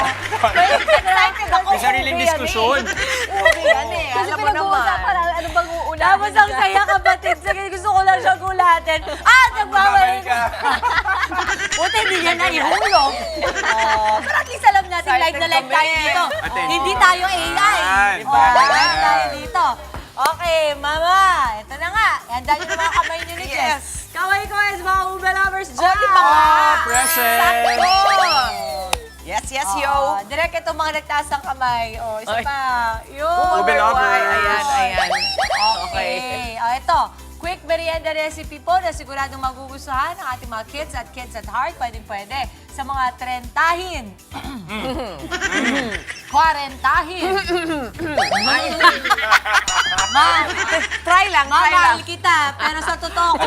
Excited ako. May sariling diskusyon. Ube yan eh. Kasi Alam mo naman. pinag-uusapan namin ano bang uunahin. Tapos ang saya, kapatid. Sige, gusto ko lang siyang gulatin. Nagbabalik ka. Buti hindi niya naihulog. Pero at least alam natin, live na live tayo dito. Ate. Hindi tayo AI. Live tayo dito. Okay, Mama. Ito na nga. Handa niyo na mga kamay niyo ni Jess. Kamay ko is mga ube lovers dyan. Present! Sakto! Yes, yes, yo! Direk itong mga nagtaas ng kamay. Isa Ay. pa. Yun. Ube lovers. Ayan, ayan. Okay. Ito, quick merienda recipe po na siguradong magugustuhan ng ating mga kids at heart. Pwede. Sa mga trentahin. Kwarentahin. Try lang, try lang. Mahal kita, pero sa totoo,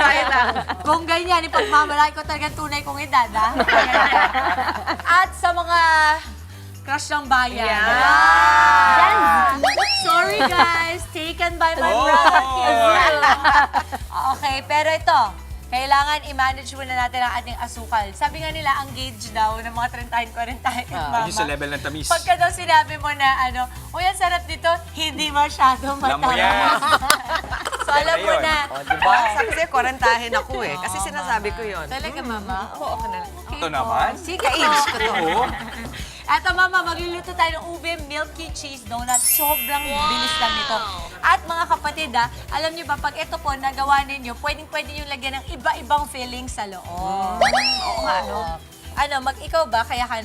kung ganyan, ipagmamalaki ko talagang tunay kong edad, ha? At sa mga crush ng bayan. Yeah. Sorry guys, taken by my brother kids. Okay, pero ito, kailangan i-manage muna natin ang ating asukal. Sabi nga nila, ang gauge daw ng mga 30-40 mama. Yun sa level ng tamis. Pagka daw sinabi mo na uy, ang sarap dito, hindi masyado Alam mo yan. So alam mo Ayun. na. Diba? Sabi sa'yo, kwarantahin ako eh. Kasi sinasabi ko yun. Talaga, Mama? Oo, ako na lang. Ito naman. Sige Ka-age ko to. Oo. Eto, Mama, magluluto tayo ng ube milky cheese donut. Sobrang bilis lang nito. At mga kapatid, alam niyo ba, pag ito po nagawa ninyo, pwedeng-pwede nyo lagyan ng iba-ibang filling sa loob. Oo nga, no? Ikaw ba? Kaya ka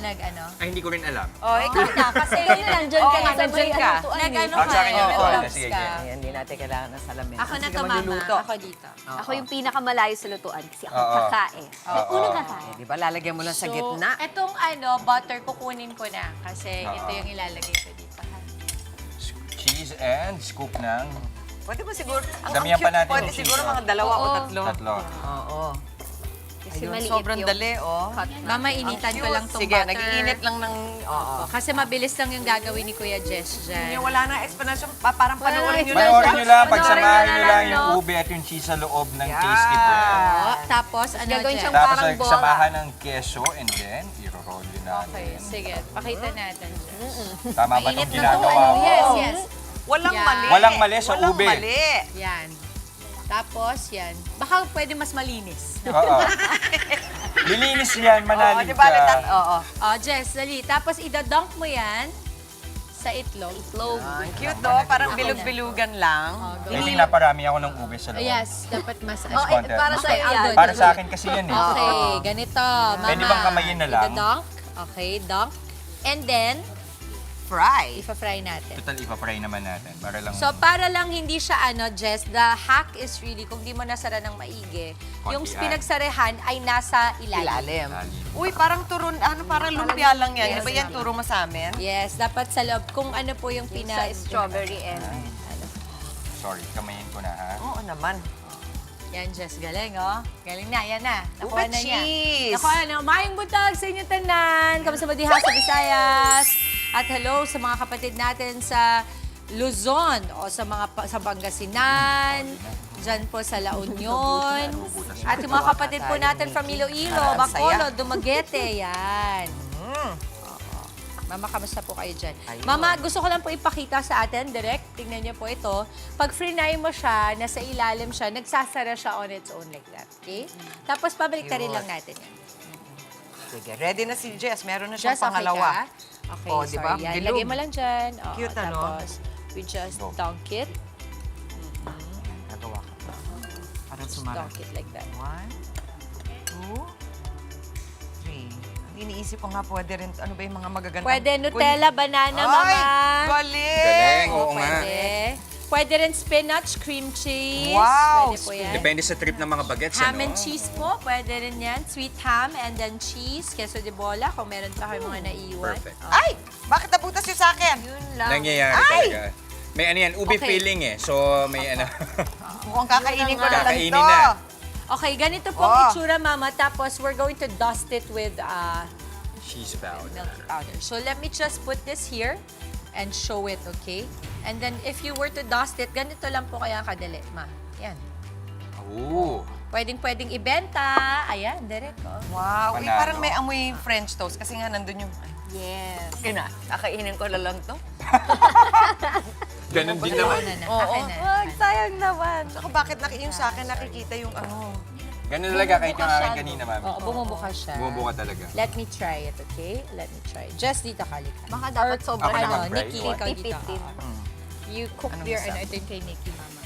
Ay, hindi ko rin alam. Oh, ikaw na. Kasi Kasi nandyan ka Oo, na sa nandyan may ka. lutuan eh. Nag-ano Ah, ka? sa akin yung lutuan. Nag-props Sige, ka. sige. Ayan, hindi natin kailangan ng salamin. Ako na Sige, to, Mama. magluluto. Ako dito. Ako yung pinakamalayo sa lutuan kasi ako Oo. kakain. Unang kakain. Di ba, lalagyan mo lang sa gitna. Etong butter, kukunin ko na. Kasi ito yung ilalagay ko dito. Cheese and scoop ng Pwede ba siguro, ang Damihan pa cute, natin pwede yung siguro cheese, mga dalawa o Oo. tatlo. tatlo. Oo. Kasi Ayun, maliit sobrang yung dali, oh. cut na. Mama, initan ko lang tong Sige, butter. nag-iinit lang ng... Oo. Kasi mabilis lang yung gagawin ni Kuya Jess dyan. Yung wala na explanation, parang panoorin nyo lang Panoorin nyo lang, Panoorin pagsamahin nyo nyo lang, lang yung no? ube at yung cheese sa loob ng Yeah. tasty bread. Tapos, Gagawin Jess? siyang Tapos parang bola. samahan ng keso and then iro-roll yun Okay, natin. sige. Pakita natin. Jess. Tama ba Mainit itong na to, ginagawa ko? Yes. Walang Yeah. mali. Walang mali sa Walang ube. mali. Yan. Tapos, yan. Baka pwede mas malinis. Oo. Lilinis yan, Oo, manalig di ba? ka. Oo. Oh, Jess, dali. Tapos, idadunk mo yan sa itlog. Ang cute, do. Parang bilog-bilugan lang. Oh, I think naparami ako ng ube sa loob. Yes, dapat mas... Oh, konti. para sa Okay, iyo I'll yan. do it. Para sa akin kasi yan eh. Okay, ganito. Mama. Pwede bang kamayin na lang? Idadunk. Okay, dunk. And then, Fry. ipa-fry natin. Total, ipapray naman natin. Para lang... So, para lang hindi siya Jess, the hack is really, kung di mo nasara ng maigi, yung Kontian. pinagsarehan ay nasa ilalim. Ilalim. Lalim. Uy, parang turon, parang lumpia lang yan. Yes, Di ba yan mama. turo mo sa amin? Yes, dapat sa loob. Kung ano po yung Sa strawberry and... Sorry, kamayin ko na ha. Oo naman. Yan, Jess, galing, oh. Galing na, yan na. Nakuha Ube na niya. cheese. Nakuha na. Maayong buntag sa inyong tanan. Kamusta ba diha sa Visayas? At hello sa mga kapatid natin sa Luzon o sa sa Pangasinan, dyan po sa La Union. At yung mga kapatid po natin from Iloilo, Ang saya. Bacolod, Dumaguete, yan. Mama, kamusta po kayo dyan? Ayun. Mama, gusto ko lang po ipakita sa atin, direct, tingnan niyo po ito. Pag free-nine mo siya, nasa ilalim siya, nagsasara siya on its own like that, okay? Tapos pabalik Cute. lang natin yan. Sige, ready na si Jess. Meron na siyang Just okay pangalawa. ka? Okay, Oh, di ba? sorry. Yan, Bilog. lagay mo lang dyan. Oo, Cute, ano? Tapos, we just Go. dunk it. Nagawa ka pa. Parang sumarap. Dunk it like that. 1, 2, 3. Ang iniisip ko nga, pwede rin, ano ba yung mga magagandang... Pwede Nutella, banana, Mama. Ay, galing! Galing, oo nga. Pwede. Pwede rin spinach, cream cheese. Wow, Pwede po yan. Depende sa trip ng mga bagets, Ham ano? and cheese po, pwede rin yan. Sweet ham and then cheese, queso de bola, kung meron pa kayo mga naiwan. Perfect. Oh. Ay! Bakit nabutas yun sa akin? Yun lang. Nangyayari Ay! talaga. May ano yan, ube Okay. filling eh. So, may ano. Mukhang kakainin ko na lang Kakainin to. na. Okay, ganito po Oh. ang itsura, Mama. Tapos, we're going to dust it with Cheese powder. milky powder. So, let me just put this here and show it, okay? And then, if you were to dust it, ganito lang po kaya kadali, Ma. Yan. Oo. Pwedeng ibenta. Ayan, direct. Oh. Wow. Uy, Panalo. parang may amoy French toast kasi nga nandun yung... Yes. Kina, kakainin ko na lang to. Ganun din naman. Oo. Akin na. Wag, sayang naman. Saka bakit yung sa akin nakikita yung ano? Ganun talaga kahit yung Bumubuka akin siya, kanina, no? mami. Oo, bumubuka siya. Bumubuka talaga. Let me try it, okay? Let me try. Just dito ka, Lika. Baka dapat sobra Ako na na. mag-try. Nikki, What? ikaw dito. Ipit din. You cook Anong your, masarap? ito yung kay Nikki, mama.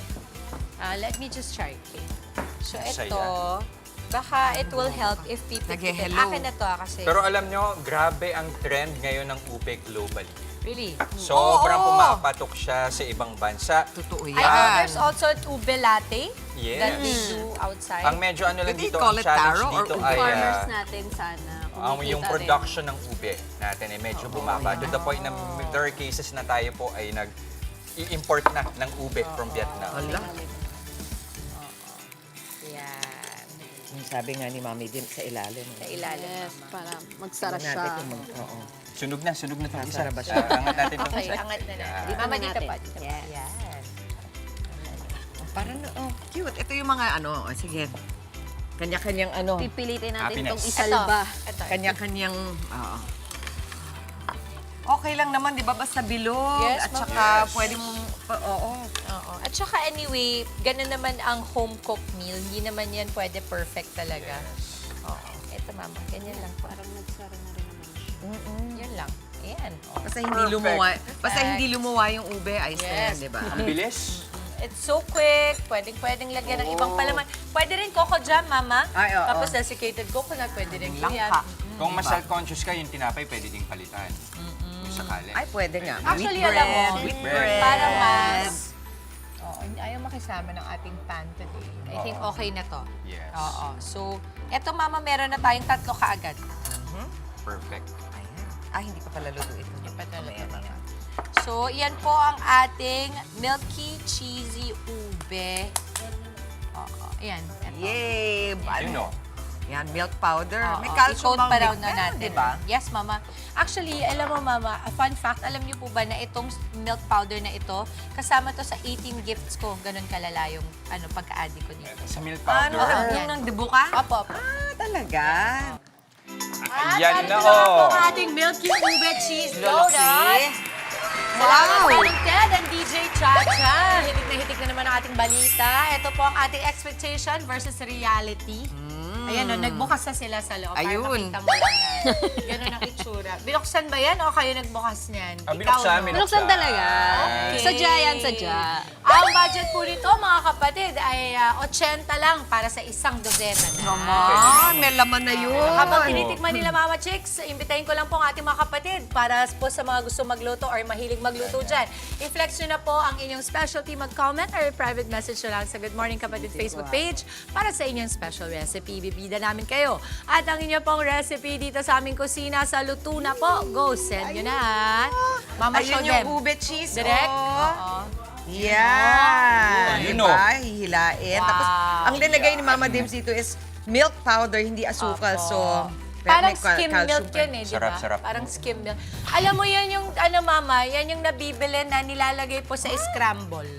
Let me just try, okay? So, Saya. ito, baka it will help if people Nag-hello. Akin na to, kasi. Pero alam nyo, grabe ang trend ngayon ng ube globally. Really? Sobrang Oo. pumapatok siya sa ibang bansa. Totoo I know yan. there's also ube latte Yes. that they do outside. Ang medyo ano lang Do they dito, call ang it challenge taro or dito ube? ay Farmers natin sana. yung kumikita production ng ube natin ay medyo bumaba. To the point na there are cases na tayo po ay i-import na ng ube from Vietnam. Wala. Yan. Yung sabi nga ni Mami din sa ilalim. Sa ilalim. Yes, para magsara Natin siya. kung oo. Sunog na itong isa. Sarap ba siya? Angat natin itong Okay, isa. angat na natin. Yeah. Dito Mama, na dito natin. pa. Dito pa. Yes. Yan. Parang, cute. Ito yung mga ano, sige. Kanya-kanyang ano. Pipilitin natin Happiness. itong isalba. Ito. Kanya-kanyang, oo. Okay lang naman, di ba? Basta bilog. Yes, at ma'am. saka Yes. pwede mong, oo. Oo. At saka anyway, ganun naman ang home-cooked meal. Hindi naman yan pwede perfect talaga. Oo. Ito, mama. Ganyan lang po. Parang nagsara na rin naman siya. Yan lang. Ayan. Oo. Basta hindi lumuwa. Basta hindi lumuwa yung ube, ayos na yan, Yes. di ba? Ang bilis. It's so quick. Pwedeng lagyan ng ibang palaman. Pwede rin coco jam, mama. Ay, oo. Tapos desiccated coconut, pwede rin yan. Langka. Kung mas health conscious ka, yung tinapay pwede ding palitan. Yung sakali. Ay, pwede nga. Actually, Wheat alam mo, bread, wheat bread. para mas... Oo, ayaw makisama ng ating pan today. I think Oo. okay na to. Yes. Oo. So, eto mama, meron na tayong 3 kaagad. Perfect. Ayan. Ah, hindi pa pala luto ito. Hindi pa talaga Mamaya na. yan. So, yan po ang ating milky cheesy ube. Oo. Ayan. Eto. Yay! Yun o. Yan, milk powder. Oo, May calcium i-coat bang pa raw milk na yan, natin. di ba? Yes, mama. Actually, alam mo, mama, a fun fact, alam niyo po ba na itong milk powder na ito, kasama to sa 18 gifts ko. Ganun kalala yung pagka-addi ko dito. Sa milk Ano, powder. yung nang debu ka? Opo, opo. Ah, talaga? Yan na Ito o. ang ating milky ube cheese Lalaki. donut. Wow! Salamat Paring Ted and DJ Chacha. Hitik na naman ang ating balita. Ito po ang ating expectation versus reality. Ayan o, nagbukas na sila sa loob. Ayun. Para makita mo lang na gano'n ang itsura. Binuksan ba yan o kayo nagbukas niyan? Binuksan, no? Binuksan talaga. Okay. Sadya yan, sadya. Ang budget po nito, mga kapatid, ay 80 lang para sa isang dozena na. Naman, may laman na yun. Habang tinitikman nila Mama Chicks, imbitahin ko lang po ang ating mga kapatid para po sa mga gusto magluto or mahilig magluto dyan. I-flex nyo na po ang inyong specialty, mag-comment or private message nyo lang sa Good Morning Kapatid Facebook page para sa inyong special recipe. Bibida namin kayo. At ang inyong pong recipe dito sa aming kusina sa Luto na po, go send nyo na. Mama, show Ayun them. yung ube cheese. Direct? Oh. Oo. Yan. Ayun, Diba? oh. Hihilain. Wow. Tapos, ang linagay ni Mama Dims dito is milk powder, hindi asukal. Opo. So, Parang may skim calcium milk pa. yan eh, di ba? Sarap, sarap. Parang skim milk. Alam mo yan yung, mama, yan yung nabibili na nilalagay po sa scramble.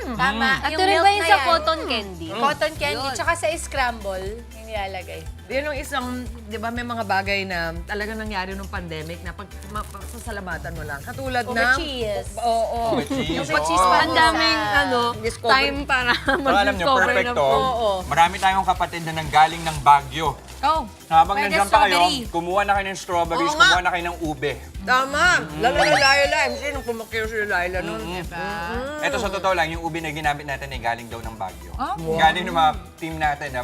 Tama. At rin ba yung na sa cotton candy? Cotton candy, Yun. tsaka sa scramble, yung nilalagay. Yun yung isang, di ba, may mga bagay na talagang nangyari nung pandemic na pag sasalamatan mo lang. Katulad Ube ng... cheese. Oo. Ube cheese. Yung Oo. cheese pa. Ang daming Discover. time para Pero alam nyo, mag-discover perfect ng to. Oo. Marami tayong kapatid na nanggaling ng Baguio. Oh, Habang pwede nandiyan pa kayo, strawberry. kumuha na kayo ng strawberries, Oo nga. kumuha na kayo ng ube. Tama. Lalo na Laila. MC, nung pumakiro si Laila nun. Ito sa totoo lang, yung ube na ginamit natin ay galing daw ng Baguio. Galing ng mga team natin na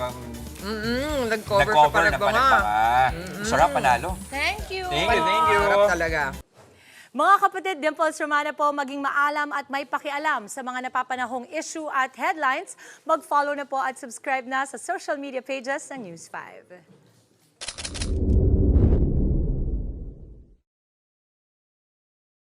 Nag-cover sa nag-cover na Paragbanga. panagpanga. Sarap, panalo. Thank you. Thank you, thank you. Sarap talaga. Mga kapatid, Dimples Romana po, maging maalam at may pakialam sa mga napapanahong issue at headlines. Mag-follow na po at subscribe na sa social media pages ng News 5.